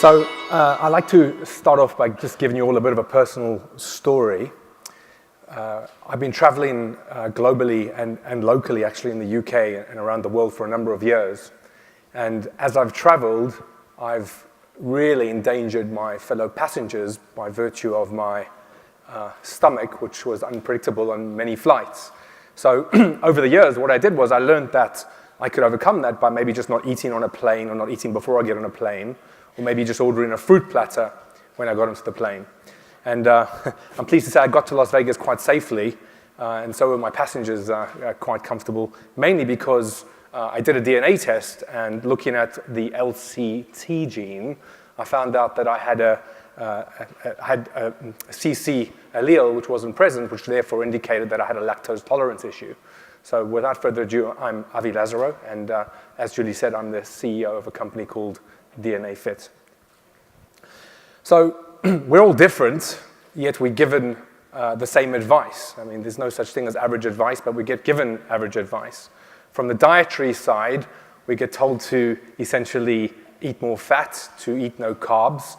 I'd like to start off by just giving you all a bit of a personal story. I've been traveling globally and locally, actually, in the UK and around the world for a number of years. And as I've traveled, I've really endangered my fellow passengers by virtue of my stomach, which was unpredictable on many flights. So over the years, what I did was I learned that I could overcome that by maybe just not eating on a plane or not eating before I get on a plane, or maybe just ordering a fruit platter when I got onto the plane. And I'm pleased to say I got to Las Vegas quite safely, and so were my passengers quite comfortable, mainly because I did a DNA test, and looking at the LCT gene, I found out that I had a CC allele which wasn't present, which therefore indicated that I had a lactose tolerance issue. So without further ado, I'm Avi Lasarow, and as Julie said, I'm the CEO of a company called DNAFit. So we're all different, yet we're given the same advice. I mean, there's no such thing as average advice, but we get given average advice. From the dietary side, we get told to essentially eat more fat, to eat no carbs.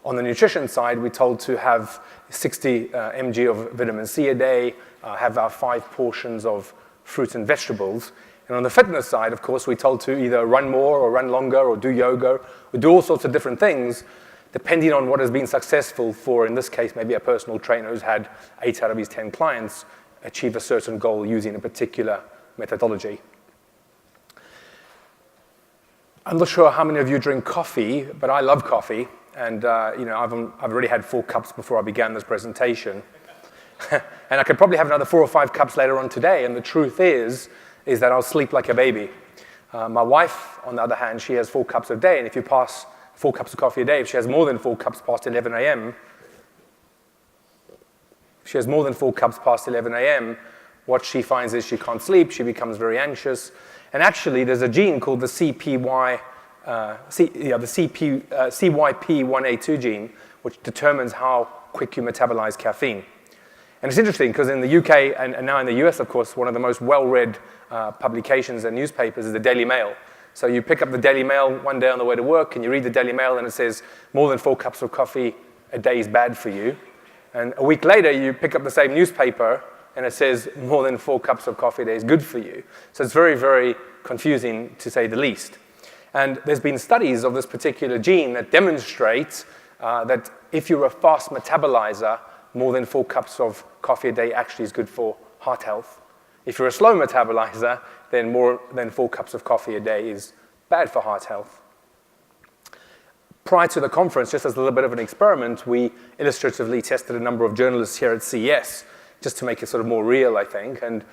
On the nutrition side, we're told to have 60 mg of vitamin C a day, have our 5 portions of fruits and vegetables. And on the fitness side, of course, we're told to either run more or run longer or do yoga or do all sorts of different things, depending on what has been successful for, in this case, maybe a personal trainer who's had 8 out of his 10 clients achieve a certain goal using a particular methodology. I'm not sure how many of you drink coffee, but I love coffee. And I've already had 4 cups before I began this presentation. And I could probably have another 4 or 5 cups later on today. And the truth is that I'll sleep like a baby. My wife, on the other hand, she has 4 cups a day. And if you pass 4 cups of coffee a day, if she has more than 4 cups past 11 a.m., what she finds is she can't sleep, she becomes very anxious. And actually, there's a gene called the CYP1A2 gene, which determines how quick you metabolize caffeine. And it's interesting because in the UK and now in the US, of course, one of the most well-read publications and newspapers is the Daily Mail. So you pick up the Daily Mail one day on the way to work and you read the Daily Mail and it says more than 4 cups of coffee a day is bad for you. And a week later, you pick up the same newspaper and it says more than 4 cups of coffee a day is good for you. So it's very, very confusing, to say the least. And there's been studies of this particular gene that demonstrate that if you're a fast metabolizer, more than 4 cups of coffee a day actually is good for heart health. If you're a slow metabolizer, then more than 4 cups of coffee a day is bad for heart health. Prior to the conference, just as a little bit of an experiment, we illustratively tested a number of journalists here at CES, just to make it sort of more real, I think. And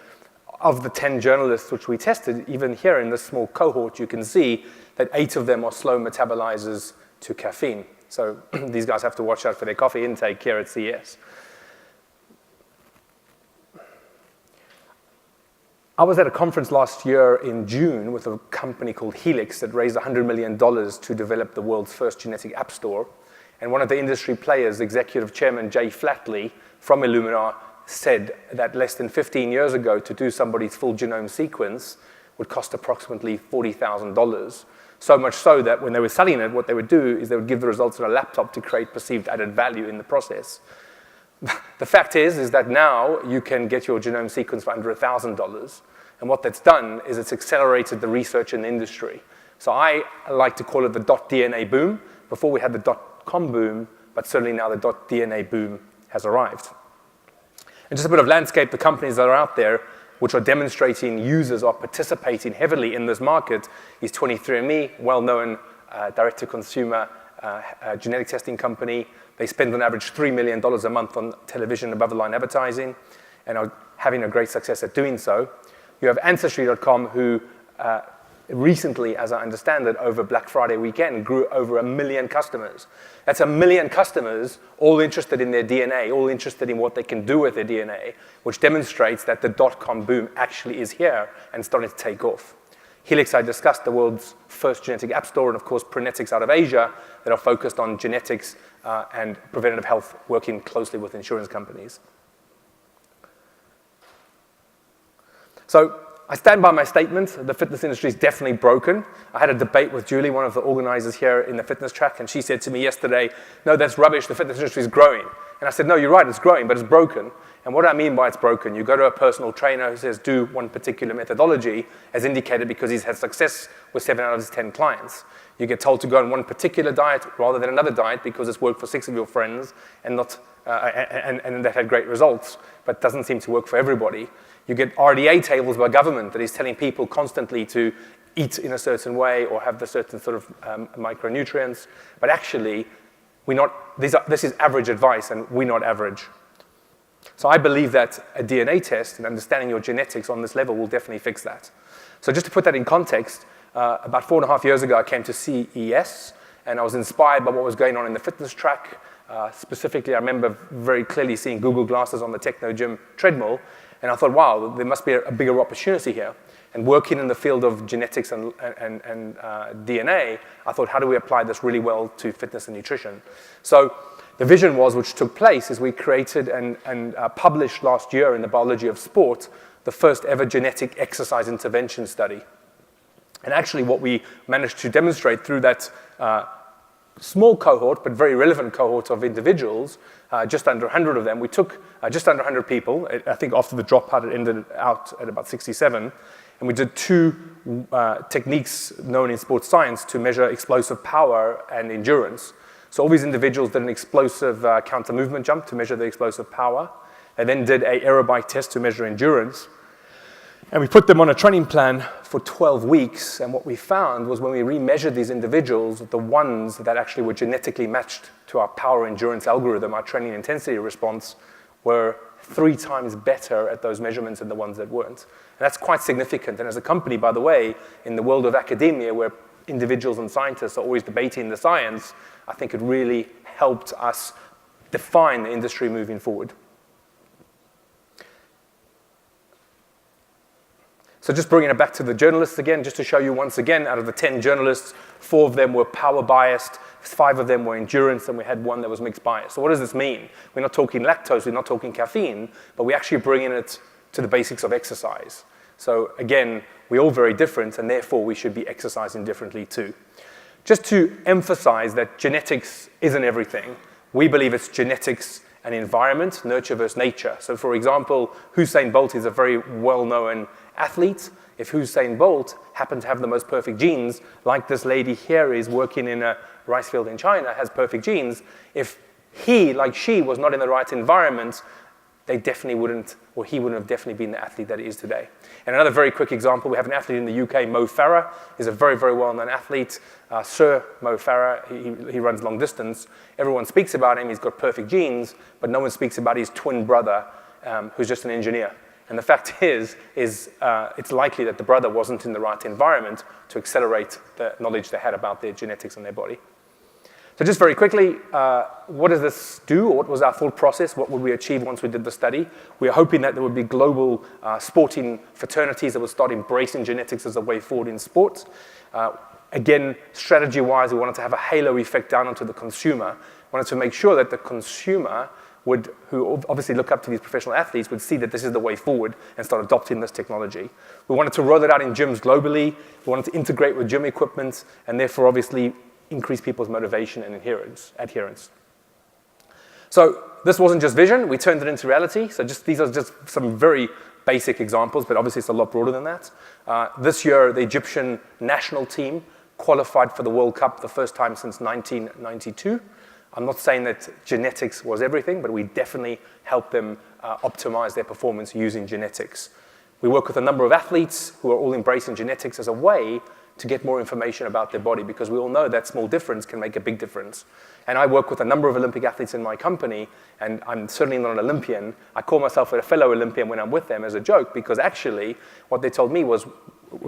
of the 10 journalists which we tested, even here in this small cohort, you can see that 8 of them are slow metabolizers to caffeine. So these guys have to watch out for their coffee intake here at CES. I was at a conference last year in June with a company called Helix that raised $100 million to develop the world's first genetic app store. And one of the industry players, executive chairman Jay Flatley from Illumina, said that less than 15 years ago to do somebody's full genome sequence would cost approximately $40,000. So much so that when they were selling it, what they would do is they would give the results on a laptop to create perceived added value in the process. The fact is that now you can get your genome sequence for under $1,000. And what that's done is it's accelerated the research in the industry. So I like to call it the .DNA boom. Before we had the .com boom, but certainly now the .DNA boom has arrived. And just a bit of landscape, the companies that are out there which are demonstrating users are participating heavily in this market is 23andMe, well-known direct-to-consumer genetic testing company. They spend on average $3 million a month on television above-the-line advertising and are having a great success at doing so. You have Ancestry.com, who recently, as I understand it, over Black Friday weekend, grew over 1 million customers. That's 1 million customers all interested in their DNA, all interested in what they can do with their DNA, which demonstrates that the .com boom actually is here and starting to take off. Helix, I discussed, the world's first genetic app store, and of course, Prenetics out of Asia that are focused on genetics and preventative health, working closely with insurance companies. So I stand by my statement. The fitness industry is definitely broken. I had a debate with Julie, one of the organizers here in the fitness track, and she said to me yesterday, no, that's rubbish, the fitness industry is growing. And I said, no, you're right, it's growing, but it's broken. And what I mean by it's broken, you go to a personal trainer who says do one particular methodology, as indicated because he's had success with 7 out of his 10 clients. You get told to go on one particular diet rather than another diet because it's worked for 6 of your friends and they've had great results, but doesn't seem to work for everybody. You get RDA tables by government that is telling people constantly to eat in a certain way or have the certain sort of micronutrients, but actually, this is average advice and we're not average. So I believe that a DNA test and understanding your genetics on this level will definitely fix that. So just to put that in context, about 4.5 years ago, I came to CES, and I was inspired by what was going on in the fitness track. Specifically, I remember very clearly seeing Google Glasses on the Techno Gym treadmill, and I thought, wow, there must be a bigger opportunity here. And working in the field of genetics and DNA, I thought, how do we apply this really well to fitness and nutrition? So the vision was, which took place, is we created and published last year in the Biology of Sport the first ever genetic exercise intervention study. And actually what we managed to demonstrate through that small cohort, but very relevant cohort of individuals, just under 100 of them. We took just under 100 people. I think after the dropout, it ended out at about 67. And we did 2 techniques known in sports science to measure explosive power and endurance. So all these individuals did an explosive counter movement jump to measure the explosive power. They then did an aerobic test to measure endurance. And we put them on a training plan for 12 weeks. And what we found was when we remeasured these individuals, the ones that actually were genetically matched to our power endurance algorithm, our training intensity response, were 3 times better at those measurements than the ones that weren't. And that's quite significant. And as a company, by the way, in the world of academia, where individuals and scientists are always debating the science, I think it really helped us define the industry moving forward. So just bringing it back to the journalists again, just to show you once again, out of the 10 journalists, 4 of them were power biased, 5 of them were endurance, and we had 1 that was mixed bias. So what does this mean? We're not talking lactose, we're not talking caffeine, but we're actually bringing it to the basics of exercise. So again, we're all very different, and therefore we should be exercising differently too. Just to emphasize that genetics isn't everything. We believe it's genetics and environment, nurture versus nature. So for example, Usain Bolt is a very well-known athlete. If Usain Bolt happened to have the most perfect genes, like this lady here is working in a rice field in China, has perfect genes, if he, like she, was not in the right environment, they definitely wouldn't, or he wouldn't have definitely been the athlete that he is today. And another very quick example, we have an athlete in the UK, Mo Farah. He's a very, very well-known athlete. Sir Mo Farah, he runs long distance. Everyone speaks about him, he's got perfect genes, but no one speaks about his twin brother, who's just an engineer. And the fact is it's likely that the brother wasn't in the right environment to accelerate the knowledge they had about their genetics and their body. So just very quickly, what does this do? Or what was our thought process? What would we achieve once we did the study? We are hoping that there would be global sporting fraternities that would start embracing genetics as a way forward in sport. Again, strategy-wise, we wanted to have a halo effect down onto the consumer. We wanted to make sure that the consumer who obviously look up to these professional athletes, would see that this is the way forward and start adopting this technology. We wanted to roll it out in gyms globally. We wanted to integrate with gym equipment, and therefore obviously increase people's motivation and adherence. So this wasn't just vision, we turned it into reality. So these are just some very basic examples, but obviously it's a lot broader than that. This year, the Egyptian national team qualified for the World Cup the first time since 1992. I'm not saying that genetics was everything, but we definitely helped them optimize their performance using genetics. We work with a number of athletes who are all embracing genetics as a way to get more information about their body, because we all know that small difference can make a big difference. And I work with a number of Olympic athletes in my company, and I'm certainly not an Olympian. I call myself a fellow Olympian when I'm with them as a joke, because actually what they told me was,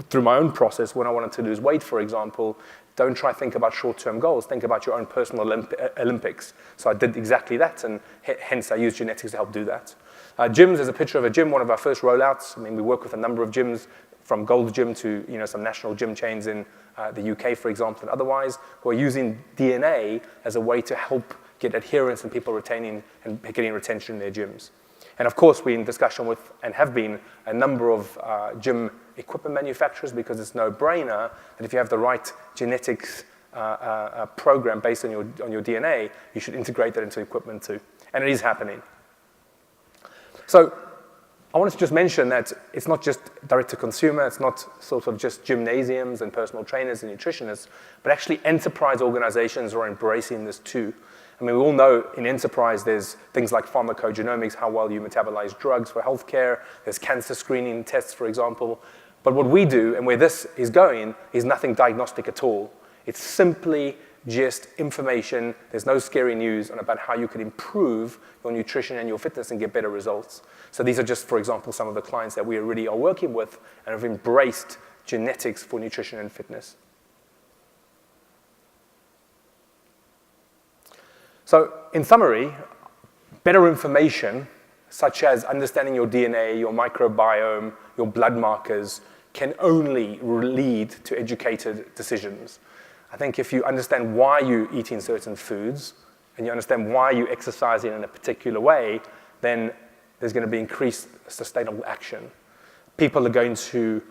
through my own process, when I wanted to lose weight, for example, don't try to think about short-term goals. Think about your own personal Olympics. So I did exactly that, and hence I use genetics to help do that. Gyms, there's a picture of a gym, one of our first rollouts. I mean, we work with a number of gyms, from Gold's Gym to some national gym chains in the UK, for example, and otherwise, who are using DNA as a way to help get adherence and people retaining and getting retention in their gyms. And of course, we're in discussion with, and have been, a number of gym equipment manufacturers, because it's no brainer that if you have the right genetics program based on your DNA, you should integrate that into equipment too. And it is happening. So I wanted to just mention that it's not just direct to consumer, it's not sort of just gymnasiums and personal trainers and nutritionists, but actually enterprise organizations are embracing this too. I mean, we all know in enterprise there's things like pharmacogenomics, how well you metabolize drugs for healthcare, there's cancer screening tests, for example. But what we do, and where this is going, is nothing diagnostic at all. It's simply just information. There's no scary news about how you can improve your nutrition and your fitness and get better results. So these are just, for example, some of the clients that we already are working with and have embraced genetics for nutrition and fitness. So in summary, better information, such as understanding your DNA, your microbiome, your blood markers, can only lead to educated decisions. I think if you understand why you're eating certain foods, and you understand why you're exercising in a particular way, then there's going to be increased sustainable action. People are going to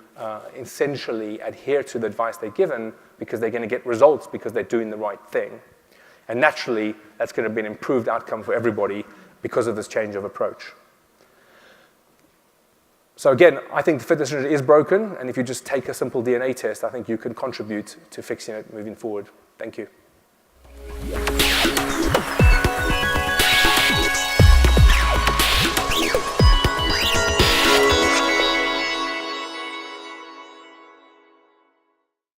essentially adhere to the advice they're given because they're going to get results because they're doing the right thing. And naturally, that's going to be an improved outcome for everybody because of this change of approach. So again, I think the fitness industry is broken, and if you just take a simple DNA test, I think you can contribute to fixing it moving forward. Thank you.